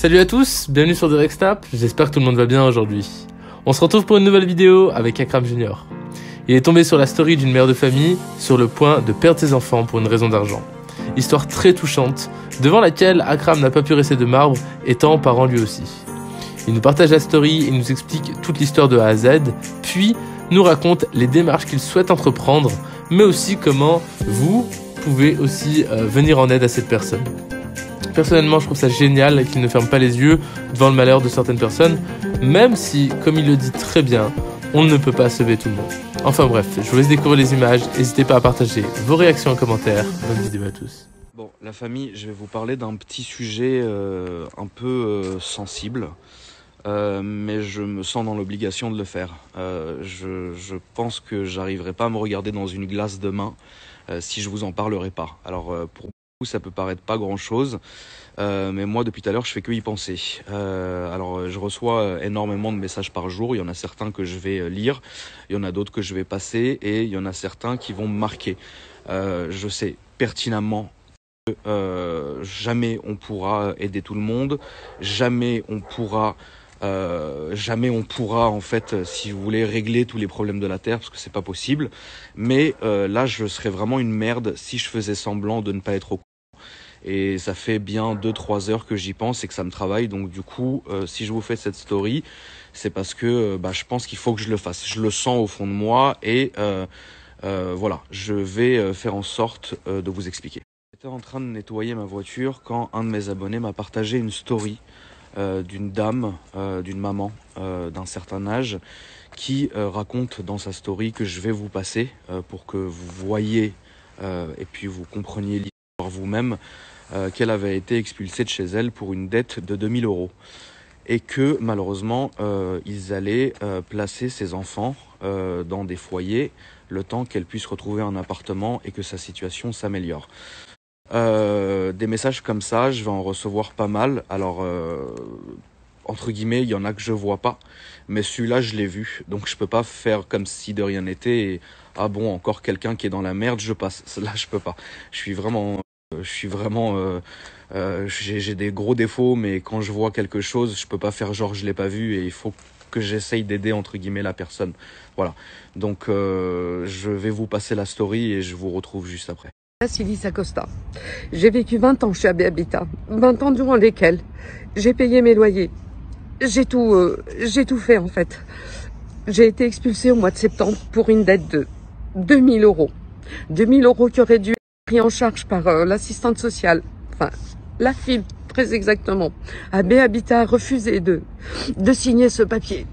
Salut à tous, bienvenue sur Direct Snap, j'espère que tout le monde va bien aujourd'hui. On se retrouve pour une nouvelle vidéo avec Akram Junior. Il est tombé sur la story d'une mère de famille sur le point de perdre ses enfants pour une raison d'argent. Histoire très touchante, devant laquelle Akram n'a pas pu rester de marbre, étant parent lui aussi. Il nous partage la story et nous explique toute l'histoire de A à Z, puis nous raconte les démarches qu'il souhaite entreprendre, mais aussi comment vous pouvez aussi venir en aide à cette personne. Personnellement, je trouve ça génial qu'il ne ferme pas les yeux devant le malheur de certaines personnes, même si, comme il le dit très bien, on ne peut pas sauver tout le monde. Enfin bref, je vous laisse découvrir les images, n'hésitez pas à partager vos réactions en commentaire. Bonne vidéo à tous. Bon, la famille, je vais vous parler d'un petit sujet un peu sensible, mais je me sens dans l'obligation de le faire. Je pense que j'arriverai pas à me regarder dans une glace demain si je vous en parlerai pas. Alors pour vous, ça peut paraître pas grand-chose, mais moi depuis tout à l'heure, je fais que y penser. Alors je reçois énormément de messages par jour. Il y en a certains que je vais lire, il y en a d'autres que je vais passer, et il y en a certains qui vont me marquer. Je sais pertinemment jamais on pourra aider tout le monde, jamais on pourra en fait, si vous voulez, régler tous les problèmes de la terre, parce que c'est pas possible. Mais là, je serais vraiment une merde si je faisais semblant de ne pas être au courant. Et ça fait bien 2-3 heures que j'y pense et que ça me travaille. Donc du coup, si je vous fais cette story, c'est parce que je pense qu'il faut que je le fasse. Je le sens au fond de moi et voilà, je vais faire en sorte de vous expliquer. J'étais en train de nettoyer ma voiture quand un de mes abonnés m'a partagé une story d'une dame, d'une maman d'un certain âge qui raconte dans sa story que je vais vous passer pour que vous voyiez et puis vous compreniez l'histoire vous-même, qu'elle avait été expulsée de chez elle pour une dette de 2000 € et que malheureusement ils allaient placer ses enfants dans des foyers le temps qu'elle puisse retrouver un appartement et que sa situation s'améliore. Des messages comme ça, je vais en recevoir pas mal. Alors, entre guillemets, il y en a que je vois pas, mais celui-là, je l'ai vu. Donc, je peux pas faire comme si de rien n'était. Et, ah bon, encore quelqu'un qui est dans la merde, je passe. Là, je peux pas. J'ai des gros défauts, mais quand je vois quelque chose, je peux pas faire genre je l'ai pas vu et il faut que j'essaye d'aider entre guillemets la personne. Voilà. Donc, je vais vous passer la story et je vous retrouve juste après. Silis Acosta. J'ai vécu 20 ans chez AB Habitat, 20 ans durant lesquels j'ai payé mes loyers. J'ai tout fait en fait. J'ai été expulsée au mois de septembre pour une dette de 2000 €. 2000 € qui auraient dû être pris en charge par l'assistante sociale, enfin la FIB très exactement. AB Habitat a refusé de signer ce papier.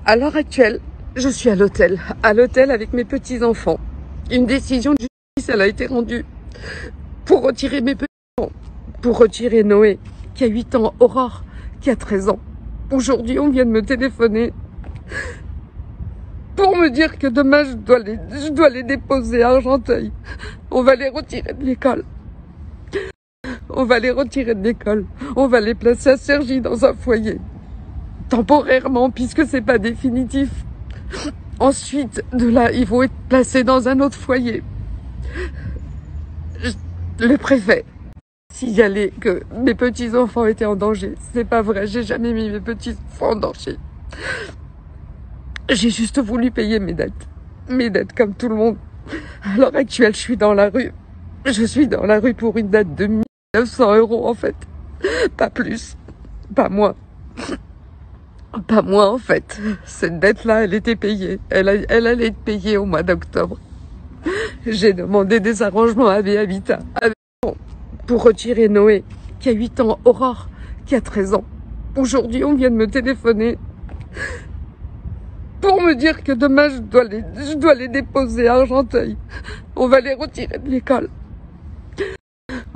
À l'heure actuelle, je suis à l'hôtel avec mes petits-enfants. Une décision de justice, elle a été rendue pour retirer mes petits-enfants, pour retirer Noé, qui a 8 ans, Aurore, qui a 13 ans. Aujourd'hui, on vient de me téléphoner pour me dire que demain, je dois les déposer à Argenteuil. On va les retirer de l'école. On va les placer à Cergy dans un foyer. Temporairement, puisque c'est pas définitif. Ensuite, de là, ils vont être placés dans un autre foyer. Le préfet signalait que mes petits-enfants étaient en danger. C'est pas vrai, j'ai jamais mis mes petits-enfants en danger. J'ai juste voulu payer mes dettes. Mes dettes comme tout le monde. À l'heure actuelle, je suis dans la rue. Je suis dans la rue pour une dette de 1900 € en fait. Pas plus. Pas moins. Pas moi en fait. Cette dette-là, elle était payée. Elle allait être payée au mois d'octobre. J'ai demandé des arrangements à AB Habitat pour retirer Noé, qui a 8 ans, Aurore, qui a 13 ans. Aujourd'hui, on vient de me téléphoner pour me dire que demain, je dois les déposer à Argenteuil. On va les retirer de l'école.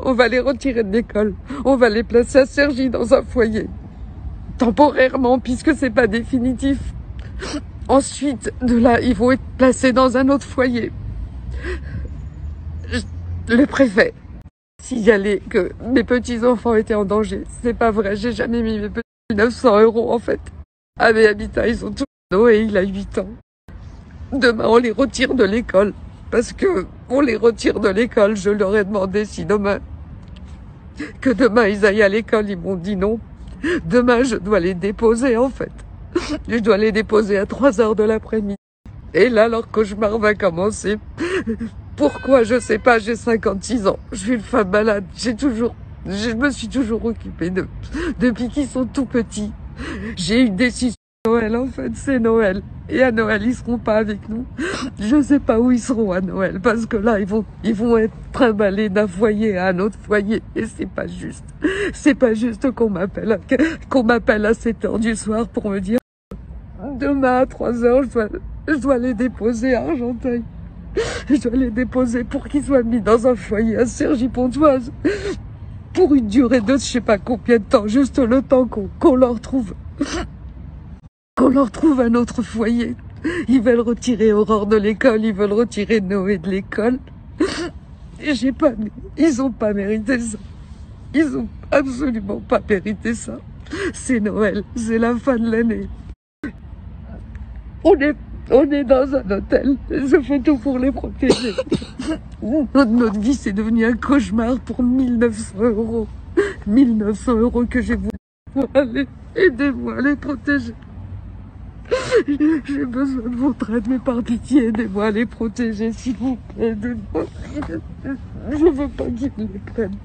On va les placer à Cergy dans un foyer. Temporairement, puisque c'est pas définitif. Ensuite, de là, ils vont être placés dans un autre foyer. Le préfet signalait que mes petits-enfants étaient en danger. C'est pas vrai, j'ai jamais mis mes petits 900 € en fait. AB Habitat, ils ont tout. Noé, il a 8 ans. Demain, on les retire de l'école. Parce que on les retire de l'école, je leur ai demandé si demain que demain ils aillent à l'école. Ils m'ont dit non. Demain, je dois les déposer, en fait. Je dois les déposer à 3h de l'après-midi. Et là, leur cauchemar va commencer. Pourquoi? Je sais pas, j'ai 56 ans. Je suis une femme malade. Je me suis toujours occupée d'eux. Depuis qu'ils sont tout petits. J'ai une décision. Noël, en fait, c'est Noël. Et à Noël, ils seront pas avec nous. Je sais pas où ils seront à Noël, parce que là, ils vont être trimballés d'un foyer à un autre foyer. Et c'est pas juste. C'est pas juste qu'on m'appelle à 7h du soir pour me dire, demain à 3h, je dois les déposer à Argenteuil. Je dois les déposer pour qu'ils soient mis dans un foyer à Cergy-Pontoise. Pour une durée de je sais pas combien de temps, juste le temps qu'on leur trouve un autre foyer. Ils veulent retirer Aurore de l'école, ils veulent retirer Noé de l'école. Ils ont pas mérité ça. Ils ont absolument pas mérité ça. C'est Noël, c'est la fin de l'année. On est dans un hôtel. Je fais tout pour les protéger. Notre vie, c'est devenu un cauchemar pour 1900 €. 1900 € que j'ai voulu pour aller. Aidez-moi à les protéger. J'ai besoin de votre aide, mais par pitié, aidez-moi à les protéger, s'il vous plaît. Aidez-moi. Je veux pas qu'ils les prennent.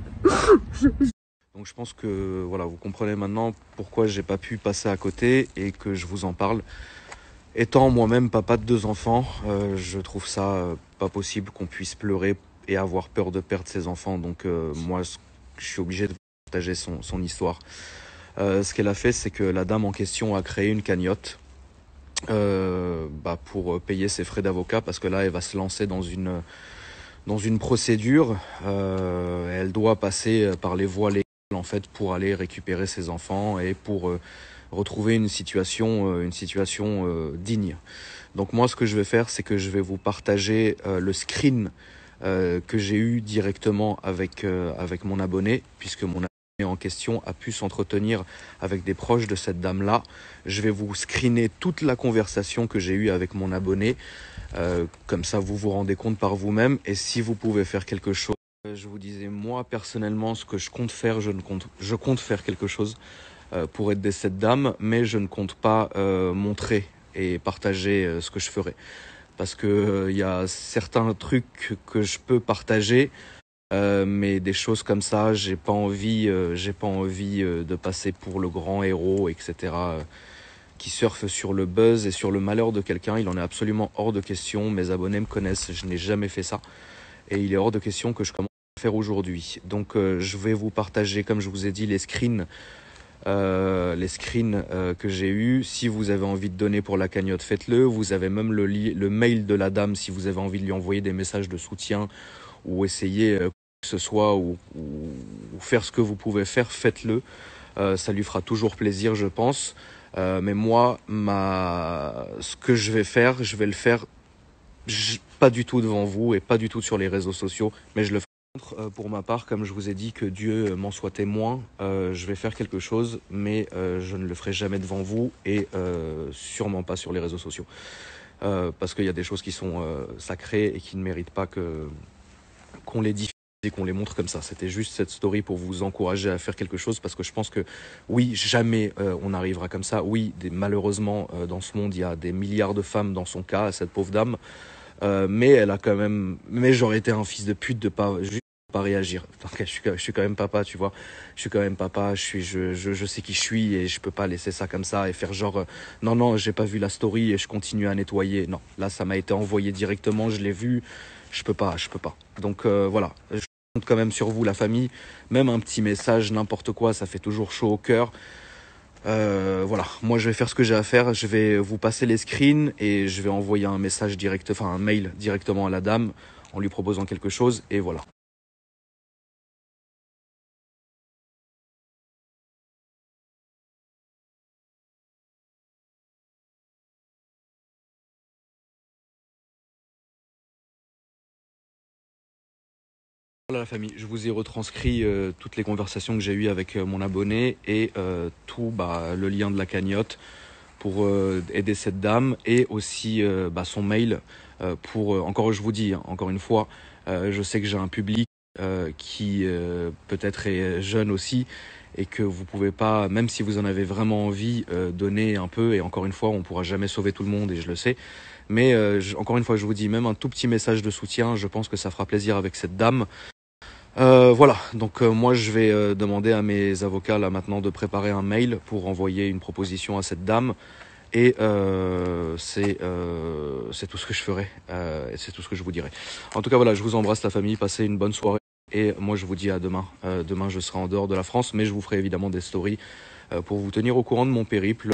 Donc je pense que voilà, vous comprenez maintenant pourquoi j'ai pas pu passer à côté et que je vous en parle. Étant moi-même papa de 2 enfants, je trouve ça pas possible qu'on puisse pleurer et avoir peur de perdre ses enfants. Donc moi, je suis obligé de partager son histoire. Ce qu'elle a fait, c'est que la dame en question a créé une cagnotte pour payer ses frais d'avocat, parce que là, elle va se lancer dans une procédure. Elle doit passer par les voies légales en fait pour aller récupérer ses enfants et pour retrouver une situation digne. Donc moi, ce que je vais faire, c'est que je vais vous partager le screen que j'ai eu directement avec mon abonné, puisque mon abonné en question a pu s'entretenir avec des proches de cette dame-là. Je vais vous screener toute la conversation que j'ai eue avec mon abonné, comme ça vous vous rendez compte par vous-même, et si vous pouvez faire quelque chose. Je vous disais, moi personnellement, ce que je compte faire, je compte faire quelque chose pour aider cette dame, mais je ne compte pas montrer et partager ce que je ferai. Parce que y a certains trucs que je peux partager, mais des choses comme ça, j'ai pas envie de passer pour le grand héros, etc. Qui surfe sur le buzz et sur le malheur de quelqu'un. Il en est absolument hors de question. Mes abonnés me connaissent, je n'ai jamais fait ça. Et il est hors de question que je commence à faire aujourd'hui. Donc je vais vous partager, comme je vous ai dit, les screens que j'ai eu. Si vous avez envie de donner pour la cagnotte, faites-le. Vous avez même le mail de la dame si vous avez envie de lui envoyer des messages de soutien ou essayer quoi que ce soit ou faire ce que vous pouvez faire, faites-le. Ça lui fera toujours plaisir, je pense. Mais moi, ce que je vais le faire pas du tout devant vous et pas du tout sur les réseaux sociaux, mais je le ferai. Pour ma part, comme je vous ai dit, que Dieu m'en soit témoin, je vais faire quelque chose, mais je ne le ferai jamais devant vous et sûrement pas sur les réseaux sociaux. Parce qu'il y a des choses qui sont sacrées et qui ne méritent pas qu'on les diffuse et qu'on les montre comme ça. C'était juste cette story pour vous encourager à faire quelque chose, parce que je pense que oui, jamais on arrivera comme ça. Oui, malheureusement, dans ce monde, il y a des milliards de femmes dans son cas, cette pauvre dame. Mais elle a quand même. Mais j'aurais été un fils de pute de pas réagir. Je suis quand même papa, tu vois. Je suis quand même papa. Je sais qui je suis et je peux pas laisser ça comme ça et faire genre non, j'ai pas vu la story et je continue à nettoyer. Non, là ça m'a été envoyé directement, je l'ai vu. Je peux pas. Donc voilà. Je compte quand même sur vous, la famille. Même un petit message, n'importe quoi, ça fait toujours chaud au cœur. Voilà, moi je vais faire ce que j'ai à faire, je vais vous passer les screens et je vais envoyer un mail directement à la dame en lui proposant quelque chose et voilà. Voilà la famille, je vous ai retranscrit toutes les conversations que j'ai eues avec mon abonné et le lien de la cagnotte pour aider cette dame et aussi son mail pour encore je vous dis encore une fois, je sais que j'ai un public qui peut-être est jeune aussi et que vous pouvez pas, même si vous en avez vraiment envie, donner un peu. Et encore une fois, on pourra jamais sauver tout le monde et je le sais. Mais encore une fois, je vous dis, même un tout petit message de soutien, je pense que ça fera plaisir avec cette dame. Voilà, donc moi je vais demander à mes avocats là maintenant de préparer un mail pour envoyer une proposition à cette dame. Et c'est tout ce que je ferai, et c'est tout ce que je vous dirai. En tout cas voilà, je vous embrasse la famille, passez une bonne soirée. Et moi je vous dis à demain. Demain je serai en dehors de la France, mais je vous ferai évidemment des stories pour vous tenir au courant de mon périple.